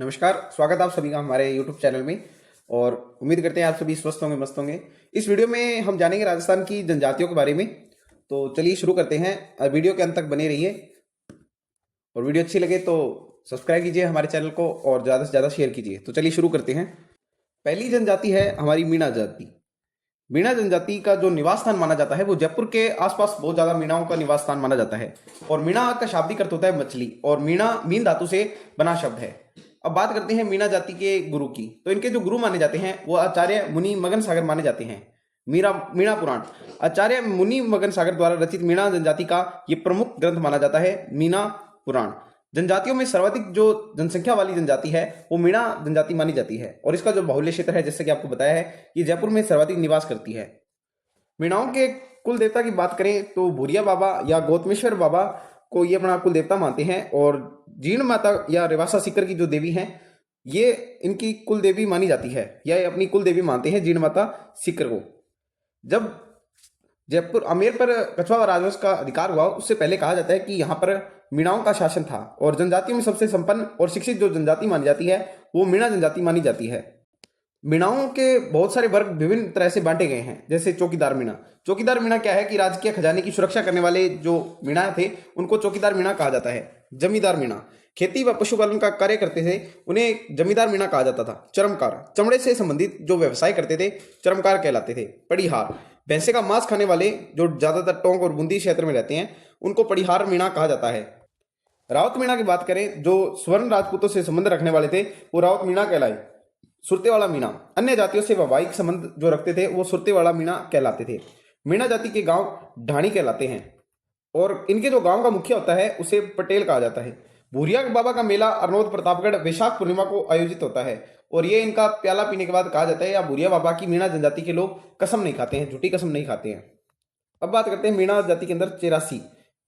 नमस्कार, स्वागत है आप सभी का हमारे YouTube चैनल में। और उम्मीद करते हैं आप सभी स्वस्थ होंगे, मस्त होंगे। इस वीडियो में हम जानेंगे राजस्थान की जनजातियों के बारे में। तो चलिए शुरू करते हैं। वीडियो के अंत तक बने रहिए और वीडियो अच्छी लगे तो सब्सक्राइब कीजिए हमारे चैनल को और ज़्यादा से ज़्यादा शेयर कीजिए। तो चलिए शुरू करते हैं। पहली जनजाति है हमारी मीणा जाति। मीणा जनजाति का जो निवास स्थान माना जाता है वो जयपुर के आसपास बहुत ज्यादा मीणाओं का निवास स्थान माना जाता है। और मीणा का शाब्दिक अर्थ होता है मछली, और मीणा मीन धातु से बना शब्द है। अब बात करते हैं मीणा जाति के गुरु की। तो इनके जो गुरु माने जाते हैं वो आचार्य मुनि मगन सागर माने जाते हैं। मीरा मीणा पुराण आचार्य मुनि मगन सागर द्वारा रचित मीणा जनजाति का ये प्रमुख ग्रंथ माना जाता है, मीणा पुराण। जनजातियों में सर्वाधिक जो जनसंख्या वाली जनजाति है वो मीणा जनजाति मानी जाती है, और इसका जो बाहुल्य क्षेत्र है, जैसे कि आपको बताया है, ये जयपुर में सर्वाधिक निवास करती है। मीणाओं के कुल देवता की बात करें तो भूरिया बाबा या गौतमेश्वर बाबा को ये अपना कुल देवता मानते हैं। और जीर्ण माता या रेवासा सीकर की जो देवी हैं, ये इनकी कुल देवी मानी जाती है, या ये अपनी कुल देवी मानते हैं जीर्ण माता सीकर को। जब जयपुर आमेर पर कछवाहा राजवंश का अधिकार हुआ, उससे पहले कहा जाता है कि यहाँ पर मीणाओं का शासन था। और जनजातियों में सबसे संपन्न और शिक्षित जो जनजाति मानी जाती है वो मीणा जनजाति मानी जाती है। मीणाओं के बहुत सारे वर्ग विभिन्न तरह से बांटे गए हैं, जैसे चौकीदार मीणा। चौकीदार मीणा क्या है कि राजकीय खजाने की सुरक्षा करने वाले जो मीणा थे उनको चौकीदार मीणा कहा जाता है। जमींदार मीणा खेती व पशुपालन का कार्य करते थे, उन्हें जमींदार मीणा कहा जाता था। चर्मकार चमड़े से संबंधित जो व्यवसाय करते थे चर्मकार कहलाते थे। पड़ीहार भैंसे का मांस खाने वाले जो ज्यादातर टोंक और बूंदी क्षेत्र में रहते हैं उनको पड़ीहार मीणा कहा जाता है। रावत मीणा की बात करें, जो स्वर्ण राजपूतों से संबंध रखने वाले थे वो रावत मीणा कहलाए। सुरतेवाला मीणा अन्य जातियों से वैवाहिक संबंध जो रखते थे वो सुरतेवाला मीणा कहलाते थे। मीणा जाति के गांव ढाणी कहलाते हैं, और इनके जो गांव का मुखिया होता है उसे पटेल कहा जाता है। भूरिया बाबा का मेला अरनोद प्रतापगढ़ वैशाख पूर्णिमा को आयोजित होता है, और ये इनका प्याला पीने के बाद कहा जाता है या भूरिया बाबा की मीणा जनजाति के लोग कसम नहीं खाते हैं, झूठी कसम नहीं खाते हैं। अब बात करते हैं मीणा जाति के अंदर चेरासी।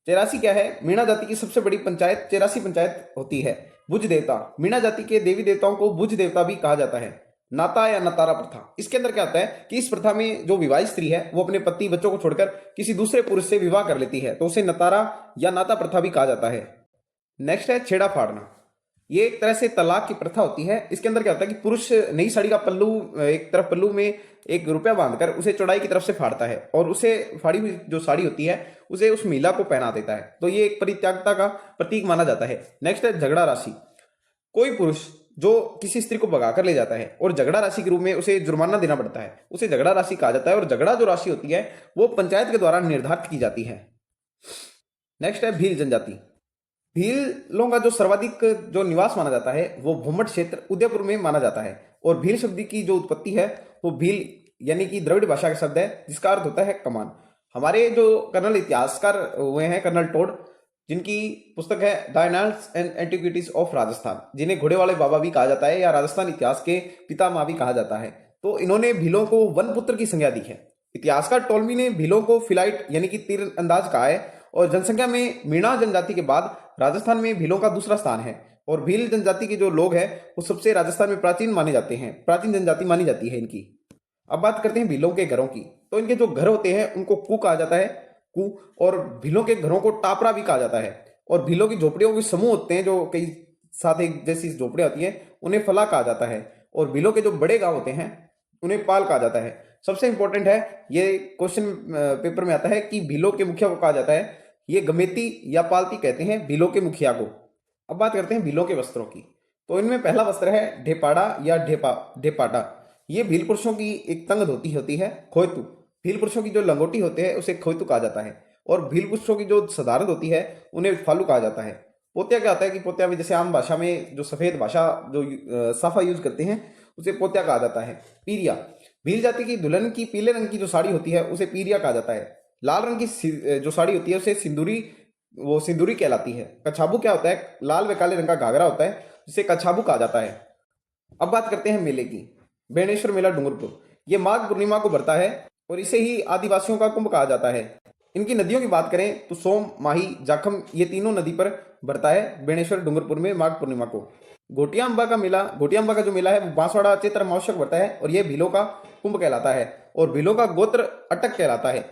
चेरासी क्या है? मीणा जाति की सबसे बड़ी पंचायत चेरासी पंचायत होती है। भुज देवता मीणा जाति के देवी देवताओं को भुज देवता भी कहा जाता है। नाता या नतारा प्रथा, इसके अंदर क्या होता है कि इस प्रथा में जो विवाहित स्त्री है वो अपने पति बच्चों को छोड़कर किसी दूसरे पुरुष से विवाह कर लेती है, तो उसे नतारा या नाता प्रथा भी कहा जाता है। नेक्स्ट है छेड़ा फाड़ना। ये एक तरह से तलाक की प्रथा होती है। इसके अंदर क्या होता है कि पुरुष नई साड़ी का पल्लू, एक तरफ पल्लू में एक रुपया बांधकर उसे चौड़ाई की तरफ से फाड़ता है, और उसे फाड़ी हुई जो साड़ी होती है उसे उस महिला को पहना देता है। तो ये एक परित्यागता का प्रतीक माना जाता है। नेक्स्ट है झगड़ा राशि। कोई पुरुष जो किसी स्त्री को भगा कर ले जाता है और झगड़ा राशि के रूप में उसे जुर्माना देना पड़ता है, उसे झगड़ा राशि कहा जाता है। और झगड़ा जो राशि होती है वो पंचायत के द्वारा निर्धारित की जाती है। नेक्स्ट है भील जनजाति। भीलों का जो सर्वाधिक जो निवास माना जाता है वो भूमठ क्षेत्र उदयपुर में माना जाता है। और भील शब्द की जो उत्पत्ति है वो भील यानी कि द्रविड़ भाषा का शब्द है, जिसका अर्थ होता है कमान। हमारे जो कर्नल इतिहासकार हुए हैं कर्नल टोड, जिनकी पुस्तक है the annals and antiquities of Rajasthan, जिन्हें घोड़े वाले बाबा भी कहा जाता है या राजस्थान इतिहास के पितामह भी कहा जाता है, तो इन्होंने भीलों को वन पुत्र की संज्ञा दी है। इतिहासकार टोलमी ने भीलों को फिलाइट यानी कि तीर अंदाज कहा है। और जनसंख्या में मीणा जनजाति के बाद राजस्थान में भीलों का दूसरा स्थान है। और भील जनजाति के जो लोग हैं वो सबसे राजस्थान में प्राचीन माने जाते हैं, प्राचीन जनजाति मानी जाती है इनकी। अब बात करते हैं भीलों के घरों की। तो इनके जो घर होते हैं उनको कू कहा जाता है, कू। और भीलों के घरों को टापरा भी कहा जाता है। और भीलों की झोपड़ियों के समूह होते हैं जो कई साथ एक जैसी झोपड़ियां होती हैं, उन्हें फला कहा जाता है। और भीलों के जो बड़े गांव होते हैं उन्हें पाल कहा जाता है। सबसे इंपॉर्टेंट है, ये क्वेश्चन पेपर में आता है कि भीलों के मुखिया को कहा जाता है, ये गमेती या पालती कहते हैं भीलों के मुखिया को। अब बात करते हैं भीलों के वस्त्रों की। तो इनमें पहला वस्त्र है ढेपाड़ा या ढेपाटा। ये भील पुरुषों की एक तंग धोती होती है। खोयतु भील पुरुषों की जो लंगोटी होते हैं उसे खोयतु कहा जाता है। और भील पुरुषों की जो साधारण होती है उन्हें फालू कहा जाता है। पोत्या क्या होता है कि पोत्या में जैसे आम भाषा में जो सफेद भाषा जो साफा यूज करते हैं उसे पोत्या कहा जाता है। पीरिया भील जाति की दुल्हन की पीले रंग की जो साड़ी होती है उसे पीरिया कहा जाता है। लाल रंग की जो साड़ी होती है उसे सिंदूरी कहलाती है। कछाबू क्या होता है? लाल व काले रंग का घाघरा होता है जिसे कछाबू कहा जाता है। अब बात करते हैं मेले की। बेणेश्वर मेला डूंगरपुर, ये माघ पूर्णिमा को भरता है और इसे ही आदिवासियों का कुंभ कहा जाता है। इनकी नदियों की बात करें तो सोम, माही, जाखम ये तीनों नदी पर भरता है बेणेश्वर डूंगरपुर में माघ पूर्णिमा को। घोटिया अम्बा का जो मेला है वो बांसवाड़ा चैत्र अमावस्या भरता है, और यह भीलों का कुंभ कहलाता है। और भीलों का गोत्र अटक कहलाता है।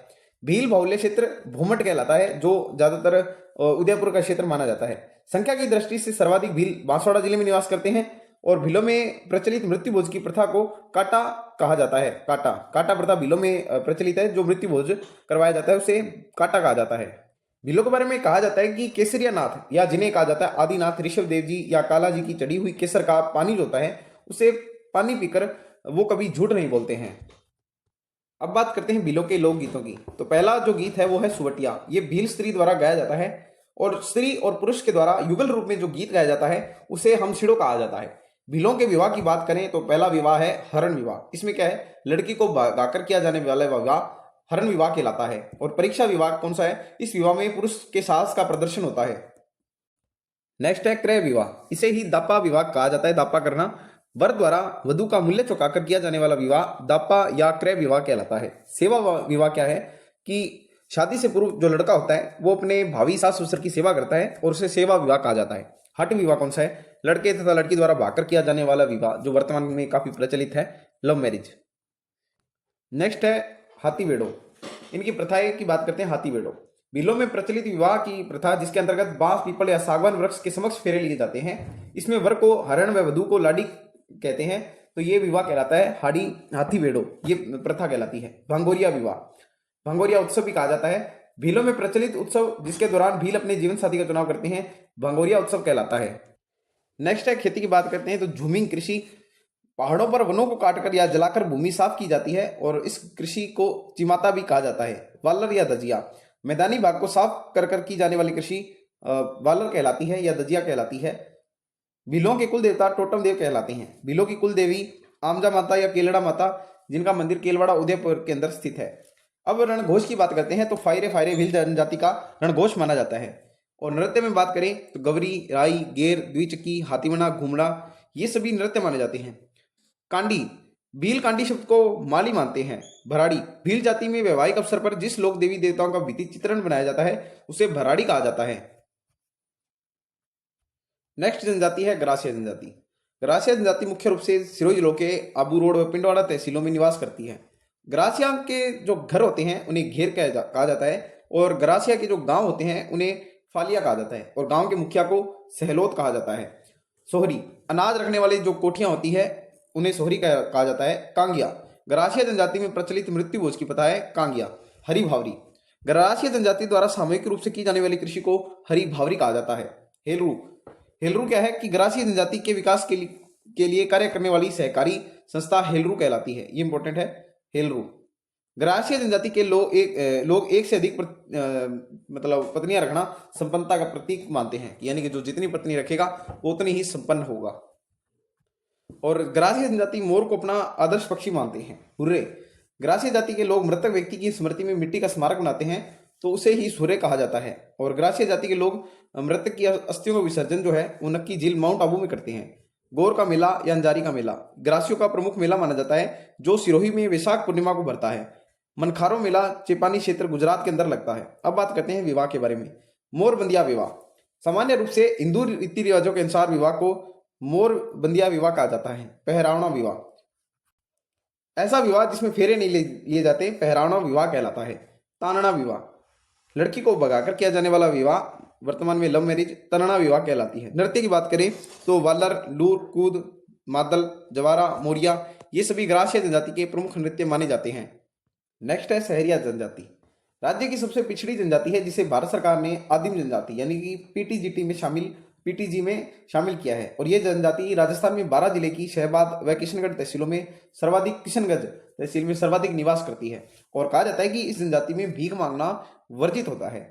भील बाहुल्य क्षेत्र भूमठ कहलाता है, जो ज्यादातर उदयपुर का क्षेत्र माना जाता है। संख्या की दृष्टि से सर्वाधिक भील बांसवाड़ा जिले में निवास करते हैं, और भीलों में प्रचलित मृत्यु भोज की प्रथा को काटा कहा जाता है। काटा काटा प्रथा भीलों में प्रचलित है। जो मृत्यु भोज करवाया जाता है उसे काटा कहा जाता है। भीलों के बारे में कहा जाता है कि केसरिया नाथ, या जिन्हें कहा जाता है आदिनाथ ऋषभ देव जी या काला जी की चढ़ी हुई केसर का पानी जो होता है, उसे पानी पीकर वो कभी झूठ नहीं बोलते हैं। अब बात करते हैं भीलों के लोकगीतों की। तो पहला जो गीत है वो है सुवटिया। ये भील स्त्री द्वारा गाया जाता है, और स्त्री और पुरुष के द्वारा युगल रूप में जो गीत गाया जाता है उसे हमसिड़ो कहा जाता है। भीलों के विवाह की बात करें तो पहला विवाह है हरण विवाह। इसमें क्या है, लड़की को गाकर किया जाने वाला विवाह हरण विवाह कहलाता है। और परीक्षा विवाह कौन सा है, इस विवाह में पुरुष के साहस का प्रदर्शन होता है। नेक्स्ट है क्रय विवाह। इसे ही दापा विवाह कहा जाता है। दापा करना, वर द्वारा वधु का मूल्य चुकाकर किया जाने वाला विवाह दापा या क्रय विवाह कहलाता है। सेवा विवाह क्या है कि शादी से पूर्व जो लड़का होता है वो अपने भावी सास ससुर की सेवा करता है और उसे सेवा विवाह कहा जाता है। हठ विवाह कौन सा है, लड़के तथा लड़की द्वारा भागकर किया जाने वाला विवाह, जो वर्तमान में काफी प्रचलित है, लव मैरिज। नेक्स्ट है हाथी वेड़ो। इनकी प्रथाएं की बात करते हैं। हाथी वेड़ो भीलों में प्रचलित विवाह की प्रथा, जिसके अंतर्गत बांस, पीपल या सागवान वृक्ष के समक्ष फेरे लिए जाते हैं। इसमें वर को हरण व वधु को लाड़ी कहते हैं। तो ये विवाह कहलाता है हाथी वेड़ो, ये प्रथा कहलाती है। भंगोरिया विवाह, भंगोरिया उत्सव भी कहा जाता है। भीलों में प्रचलित उत्सव जिसके दौरान भील अपने जीवन साथी का चुनाव करते हैं, भंगोरिया उत्सव कहलाता है। नेक्स्ट है खेती की बात करते हैं। तो झूमिंग कृषि, पहाड़ों पर वनों को काटकर या जलाकर भूमि साफ की जाती है और इस कृषि को चिमाता भी कहा जाता है। वालर या दजिया, मैदानी भाग को साफ कर की जाने वाली कृषि वालर कहलाती है या दजिया कहलाती है। भीलों के कुल देवता टोटम देव कहलाते हैं। भीलों की कुल देवी आमजा माता या केलड़ा माता, जिनका मंदिर केलवाड़ा उदयपुर के अंदर स्थित है। अब रणघोष की बात करते हैं। तो फायरे फायरे भील जनजाति का रणघोष माना जाता है। और नृत्य में बात करें तो गवरी, राई, गेर, द्विचकी, हाथीमना, घूमड़ा, ये सभी नृत्य माने जाते हैं। कांडी, भील कांडी शब्द को माली मानते हैं। भराड़ी, भील जाति में वैवाहिक अवसर पर जिस लोक देवी देवताओं का भित्ति चित्रण बनाया जाता है उसे भराड़ी कहा जाता है। नेक्स्ट जनजाति है ग्रासिया जनजाति। ग्रासिया जनजाति मुख्य रूप से सिरोही जिलों के आबू रोड व पिंडवाड़ा तहसीलों में निवास करती है। ग्रासिया के जो घर होते हैं उन्हें घेर कहा जाता है, और ग्रासिया के जो गांव होते हैं उन्हें फालिया कहा जाता है, और गांव के मुखिया को सहलोत कहा जाता है। सोहरी, अनाज रखने वाली जो कोठियां होती है उन्हें सोहरी कहा जाता है। कांगिया, ग्रासिया जनजाति में प्रचलित मृत्यु भोज की प्रथा है कांगिया। हरी भावरी, ग्रासिया जनजाति द्वारा सामूहिक रूप से की जाने वाली कृषि को हरी भावरी कहा जाता है। हेलरू, हेलरू क्या है कि ग्रासिया जनजाति के विकास के लिए कार्य करने वाली सहकारी संस्था हेलरू कहलाती है। ये इंपॉर्टेंट है। हेलरू, ग्रासिया जनजाति के लोग एक से अधिक मतलब पत्नियां रखना संपन्नता का प्रतीक मानते हैं, यानी कि जो जितनी पत्नी रखेगा वो उतनी ही संपन्न होगा। और ग्रासिया जनजाति मोर को अपना आदर्श पक्षी मानते हैं। हुर्रे, ग्रासिया जाति के लोग मृतक व्यक्ति की स्मृति में मिट्टी का स्मारक बनाते हैं तो उसे ही सूर्य कहा जाता है। और ग्रासिया जाति के लोग मृतक की अस्थियों का विसर्जन जो है वो नक्की झील माउंट आबू में करते हैं। गौर का मेला या अंजारी का मेला ग्रासियों का प्रमुख मेला माना जाता है, जो सिरोही में वैशाख पूर्णिमा को भरता है। मनखारो मेला चेपानी क्षेत्र गुजरात के अंदर लगता है। अब बात करते हैं विवाह के बारे में। मोरबंदिया विवाह, सामान्य रूप से हिंदू रीति रिवाजों के अनुसार विवाह को मोरबंदिया विवाह कहा जाता है। पहरावना विवाह, ऐसा विवाह जिसमें फेरे नहीं लिए जाते, पहरावना विवाह कहलाता है। तानना विवाह, लड़की को भगाकर किया जाने वाला विवाह, वर्तमान में लव मैरिज, तनना विवाह कहलाती है। नृत्य की बात करें तो वालर, लूर, कूद, मादल, जवारा, मोरिया, ये सभी ग्रासिया जनजाति के प्रमुख नृत्य माने जाते हैं। नेक्स्ट है सहरिया जनजाति। राज्य की सबसे पिछड़ी जनजाति है जिसे भारत सरकार ने आदिम जनजाति यानी कि पीटीजी में शामिल किया है। और यह जनजाति राजस्थान में 12 जिले की शहबाद व किशनगढ़ तहसीलों में सर्वाधिक, किशनगंज तहसील में सर्वाधिक निवास करती है। और कहा जाता है कि इस जनजाति में भीख मांगना वर्जित होता है।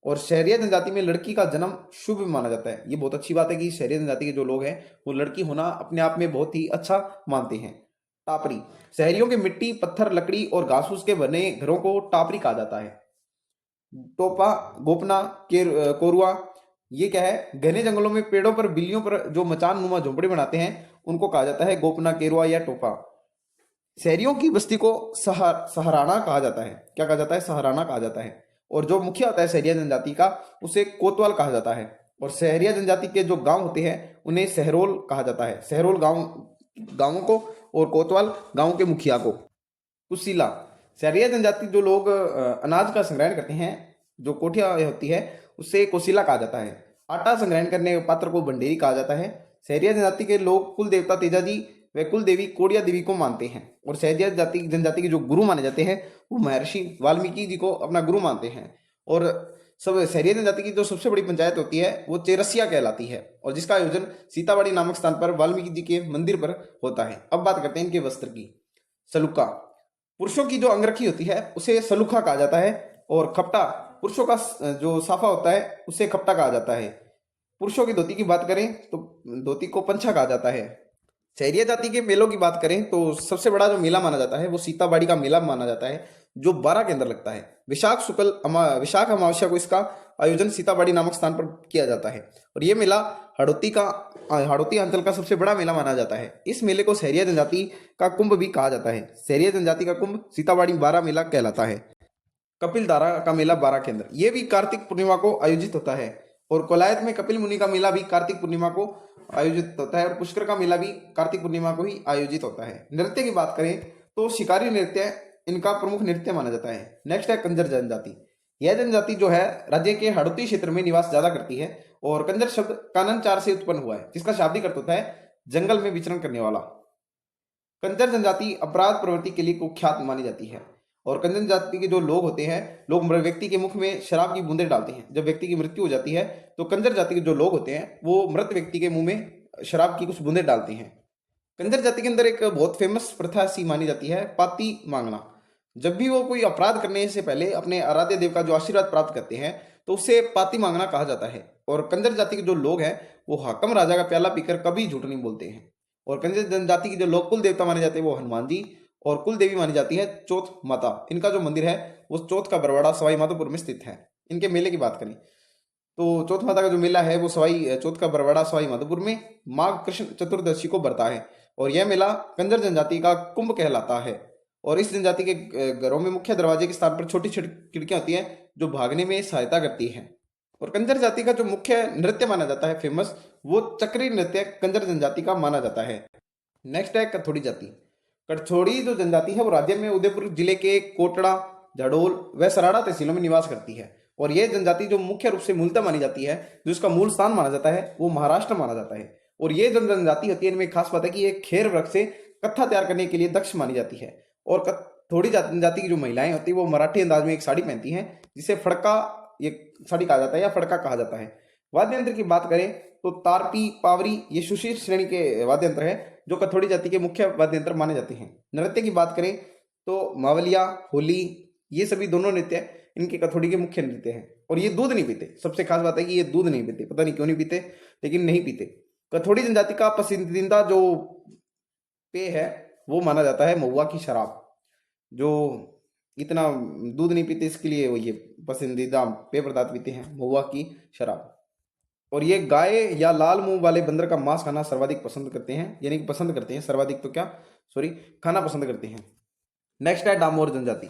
और शहरिया जनजाति में लड़की का जन्म शुभ माना जाता है। ये बहुत अच्छी बात है कि शहरिया जनजाति के जो लोग हैं वो लड़की होना अपने आप में बहुत ही अच्छा मानते हैं। टापरी, शहरियों के मिट्टी, पत्थर, लकड़ी और घास फूस के बने घरों को टापरी कहा जाता है। टोपा, गोपना, कोरुआ, ये क्या है, घने जंगलों में पेड़ों पर, बिल्लियों पर जो मचान नुमा झोंपड़ी बनाते हैं उनको कहा जाता है गोपना, केरुआ या टोपा। शहरियों की बस्ती को सहाराना कहा जाता है। क्या कहा जाता है? सहाराना कहा जाता है। और जो मुखिया होता है शहरिया जनजाति का उसे कोतवाल कहा जाता है। और शहरिया जनजाति के जो गांव होते हैं उन्हें सहरोल कहा जाता है। सहरोल गांवों को और कोतवाल गांव के मुखिया को। कुशीला, शहरिया जनजाति जो लोग अनाज का संग्रहण करते हैं, जो कोठिया होती है उससे कोशिला कहा जाता है। आटा संग्रहण करने पात्र को भंडेरी कहा जाता है। सहरिया जनजाति के लोग कुल देवता तेजाजी व कुल देवी कोड़िया देवी को मानते हैं। और सहरिया जनजाति के जो गुरु माने जाते हैं वो महर्षि वाल्मीकि जी को अपना गुरु मानते हैं। और सब सहरिया जनजाति की जो सबसे बड़ी पंचायत होती है वो चेरसिया कहलाती है, और जिसका आयोजन सीतावाड़ी नामक स्थान पर वाल्मीकि जी के मंदिर पर होता है। अब बात करते हैं इनके वस्त्र की। सलूका, पुरुषों की जो अंगरखी होती है उसे सलूखा कहा जाता है। और खपटा, पुरुषों का जो साफा होता है उसे खपटा कहा जाता है। पुरुषों की धोती की बात करें तो धोती को पंछा कहा जाता है। सहरिया जाति के मेलों की बात करें तो सबसे बड़ा जो मेला माना जाता है वो सीताबाड़ी का मेला माना जाता है, जो 12 के अंदर लगता है। विशाख अमावस्या को इसका आयोजन सीताबाड़ी नामक स्थान पर किया जाता है। और ये मेला हाड़ौती अंचल का सबसे बड़ा मेला माना जाता है। इस मेले को सहरिया जनजाति का कुंभ भी कहा जाता है। सहरिया जनजाति का कुंभ सीताबाड़ी 12 मेला कहलाता है। कपिल धारा का मेला 12 के अंदर, ये भी कार्तिक पूर्णिमा को आयोजित होता है। और कोलायत में कपिल मुनि का मेला भी कार्तिक पूर्णिमा को आयोजित होता है। और पुष्कर का मेला भी कार्तिक पूर्णिमा को ही आयोजित होता है। नृत्य की बात करें तो शिकारी नृत्य इनका प्रमुख नृत्य माना जाता है। नेक्स्ट है कंजर जनजाति। यह जनजाति जो है राज्य के हाड़ौती क्षेत्र में निवास ज्यादा करती है। और कंजर शब्द कानन चार से उत्पन्न हुआ है, जिसका शाब्दिक अर्थ होता है जंगल में विचरण करने वाला। कंजर जनजाति अपराध प्रवृत्ति के लिए कुख्यात मानी जाती है। और कंजर जाति के जो लोग होते हैं, लोग व्यक्ति के मुख में शराब की बूंदें डालते हैं। जब व्यक्ति की मृत्यु हो जाती है तो कंजर जाति के जो लोग होते हैं वो मृत व्यक्ति के मुंह में शराब की कुछ बूंदें डालते हैं। कंजर जाति के अंदर एक बहुत फेमस प्रथा सी मानी जाती है पाती मांगना। जब भी वो कोई अपराध करने से पहले अपने आराध्य देव का जो आशीर्वाद प्राप्त करते हैं तो उसे पाती मांगना कहा जाता है। और कंजर जाति के जो लोग हैं वो हाकम राजा का प्याला पीकर कभी झूठ नहीं बोलते हैं। और कंजर जनजाति के जो लोग कुल देवता माने जाते हैं वो हनुमान जी, और कुल देवी मानी जाती है चौथ माता। इनका जो मंदिर है वो चौथ का बरवाड़ा सवाई माधोपुर में स्थित है। इनके मेले की बात करें तो चौथ माता का जो मेला है वो चौथ का बरवाड़ा सवाई माधोपुर में माघ कृष्ण चतुर्दशी को बरता है। और यह मेला कंजर जनजाति का कुंभ कहलाता है। और इस जनजाति के घरों में मुख्य दरवाजे के स्थान पर छोटी छोटी खिड़कियां होती हैं जो भागने में सहायता करती हैं। और कंजर जाति का जो मुख्य नृत्य माना जाता है फेमस, वो चक्री नृत्य कंजर जनजाति का माना जाता है। नेक्स्ट है कथोड़ी जाति। कथोड़ी जो जनजाति है वो राज्य में उदयपुर जिले के कोटड़ा, झड़ोल व सराड़ा तहसीलों में निवास करती है। और यह जनजाति जो मुख्य रूप से मूलतः मानी जाती है, जो इसका मूल स्थान माना जाता है वो महाराष्ट्र माना जाता है। और ये जनजाति होती है, इनमें खास बात है कि ये खेर वृक्ष से कत्था तैयार करने के लिए दक्ष मानी जाती है। और कथोड़ी जनजाति की जो महिलाएं होती है वो मराठी अंदाज में एक साड़ी पहनती हैं, जिसे फड़का ये साड़ी कहा जाता है या फड़का कहा जाता है। वाद्य यंत्र की बात करें तो तारपी, पावरी ये सुशील श्रेणी के वाद्य यंत्र है जो कथोड़ी जाति के मुख्य वाद्य यंत्र माने जाते हैं। नृत्य की बात करें तो मावलिया, होली ये सभी दोनों नृत्य इनके कथोड़ी के मुख्य नृत्य हैं। और ये दूध नहीं पीते। सबसे खास बात है कि ये दूध नहीं पीते, पता नहीं क्यों नहीं पीते, लेकिन नहीं पीते। कथोड़ी जनजाति का पसंदीदा जो पेय है वो माना जाता है महुआ की शराब। जो इतना दूध नहीं पीते इसके लिए वो ये पसंदीदा पेय पदार्थ पीते हैं, महुआ की शराब। और ये गाय या लाल मुंह वाले बंदर का मांस खाना सर्वाधिक पसंद करते हैं, यानी कि पसंद करते हैं, सर्वाधिक तो क्या सॉरी खाना पसंद करते हैं। नेक्स्ट है डामोर जनजाति।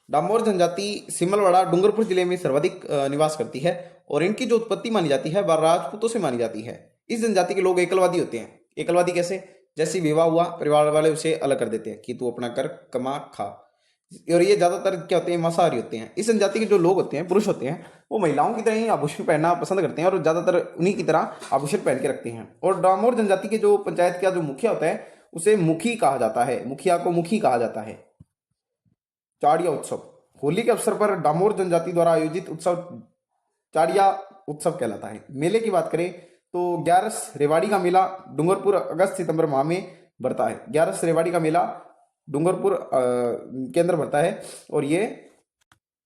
डामोर जनजाति सिमलवाड़ा डूंगरपुर जिले में सर्वाधिक निवास करती है। और इनकी जो उत्पत्ति मानी जाती है वह राजपूतों से मानी जाती है। इस जनजाति के लोग एकलवादी होते हैं। एकलवादी कैसे? जैसे विवाह हुआ परिवार वाले उसे अलग कर देते हैं कि तू अपना कर कमा खा। और ये ज्यादातर क्या होते हैं, मांसाहारी होते हैं। इस जनजाति के जो लोग होते हैं, पुरुष होते हैं, वो महिलाओं की तरह ही आभूषण पहनना पसंद करते हैं और ज्यादातर उन्हीं की तरह आभूषण पहन के रखते हैं। और डामोर जनजाति के जो पंचायत का जो मुखिया होता है उसे मुखी कहा जाता है, मुखिया को मुखी कहा जाता है। चाड़िया उत्सव। होली के अवसर पर डामोर जनजाति द्वारा आयोजित उत्सव चाड़िया उत्सव कहलाता है। मेले की बात करें तो 11 रेवाड़ी का मेला डूंगरपुर अगस्त सितंबर माह में बढ़ता है। 11 रेवाड़ी का मेला डूंगरपुर के अंदर बढ़ता है और ये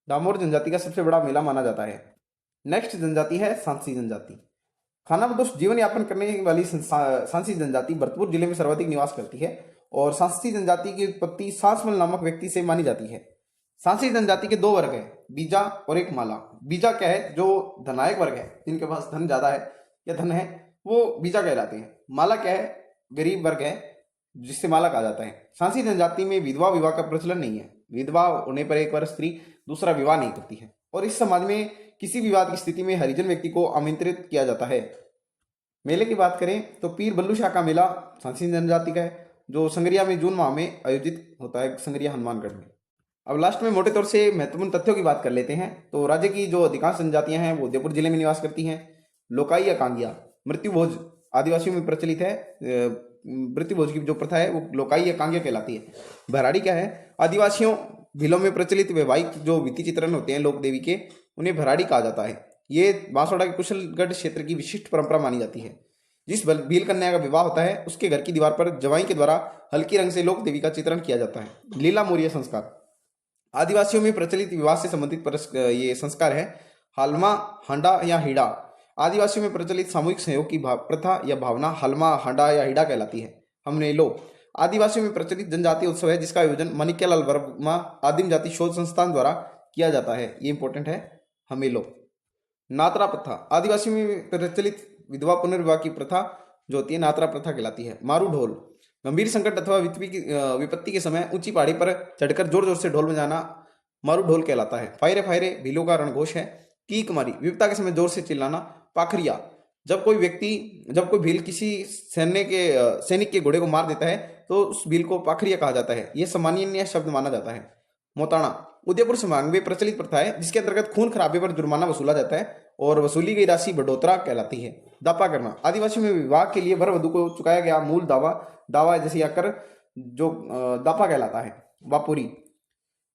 डामोर जनजाति का सबसे बड़ा मेला माना जाता है। नेक्स्ट जनजाति है सांसी जनजाति। खानाबदोश जीवन यापन करने वाली सांसी जनजाति भरतपुर जिले में सर्वाधिक निवास करती है। और सांसी जनजाति की उत्पत्ति सांसमल नामक व्यक्ति से मानी जाती है। सांसी जनजाति के 2 वर्ग है, बीजा और एक माला। बीजा क्या है? जो धनायक वर्ग है, जिनके पास धन ज्यादा है या धन है, वो बीजा कहलाते हैं। माला क्या है? गरीब वर्ग है, जिससे माला कहा जाता है। सांसी जनजाति में विधवा विवाह का प्रचलन नहीं है। विधवा होने पर एक बार स्त्री दूसरा विवाह नहीं करती है। और इस समाज में किसी विवाद की स्थिति में हरिजन व्यक्ति को आमंत्रित किया जाता है। मेले की बात करें तो पीर बल्लू शाह का मेला सांसी जनजाति का है, जो संगरिया में जून माह में आयोजित होता है, संगरिया हनुमानगढ़ में। अब लास्ट में मोटे तौर से महत्वपूर्ण तथ्यों की बात कर लेते हैं। तो राज्य की जो अधिकांश जनजातियां हैं वो उदयपुर जिले में निवास करती हैं। लोकाई या कांगिया, मृत्युभोज आदिवासियों में प्रचलित है मृत्यु भोज की जो प्रथा है वो लोकाई या कांग्या कहलाती है। भराड़ी क्या है? आदिवासियों भीलों में प्रचलित वैवाहिक जो भित्ति चित्रण होते हैं लोक देवी के, उन्हें भराड़ी कहा जाता है। ये बांसवाड़ा के कुशलगढ़ क्षेत्र की विशिष्ट परंपरा मानी जाती है। जिस भील कन्या का विवाह होता है उसके घर की दीवार पर जवाई के द्वारा हल्की रंग से लोक देवी का चित्रण किया जाता है। लीला मोरिया संस्कार आदिवासियों में प्रचलित विवाह से संबंधित ये संस्कार है। हालमा हांडा या हिडा आदिवासियों में प्रचलित सामूहिक सहयोग की प्रथा या भावना हालमा हांडा या हिडा कहलाती है। हमने लो आदिवासियों में प्रचलित जनजातीय उत्सव है जिसका आयोजन माणिक्यलाल वर्मा आदिम जाति शोध संस्थान द्वारा किया जाता है। ये इंपॉर्टेंट है। हमें लो नात्रा प्रथा आदिवासियों में प्रचलित विधवा पुनर्विवाह की प्रथा जो होती है नात्रा प्रथा कहलाती है। मारू ढोल गंभीर संकट अथवा विपत्ति के समय ऊंची पहाड़ी पर चढ़कर जोर जोर से ढोल बजाना मारू ढोल कहलाता है। फायरे फायरे भीलों का रणघोष है। कीक मारी विपता के समय जोर से चिल्लाना। पाखरिया जब कोई भील किसी सैनिक के घोड़े को मार देता है तो उस भील को पाखरिया कहा जाता है। यह सम्माननीय शब्द माना जाता है। मोताणा उदयपुर संभाग में प्रचलित प्रथा है जिसके अंतर्गत खून खराबे पर जुर्माना वसूला जाता है और वसूली गई राशि बढ़ोतरा कहलाती है। दापा करना आदिवासियों में विवाह के लिए वर वधु को चुकाया गया मूल दावा जैसे आकर जो दापा कहलाता है। वापोरी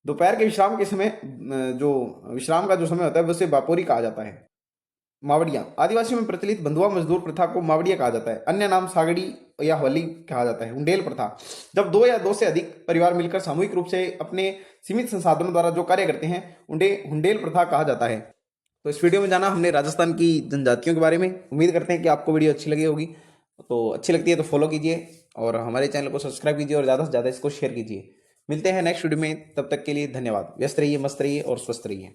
दोपहर के विश्राम के समय जो विश्राम का जो समय होता है उसे वापोरी कहा जाता है। मावड़िया आदिवासियों में प्रचलित बंधुआ मजदूर प्रथा को मावड़िया कहा जाता है। अन्य नाम सागड़ी या होली कहा जाता है। हुंडेल प्रथा जब दो या दो से अधिक परिवार मिलकर सामूहिक रूप से अपने सीमित संसाधनों द्वारा जो कार्य करते हैं उन्हें हुंडेल प्रथा कहा जाता है। तो इस वीडियो में जाना हमने राजस्थान की जनजातियों के बारे में। उम्मीद करते हैं कि आपको वीडियो अच्छी लगी होगी। तो अच्छी लगती है तो फॉलो कीजिए और हमारे चैनल को सब्सक्राइब कीजिए और ज़्यादा से ज़्यादा इसको शेयर कीजिए। मिलते हैं नेक्स्ट वीडियो में, तब तक के लिए धन्यवाद। व्यस्त रहिए, मस्त रहिए और स्वस्थ रहिए।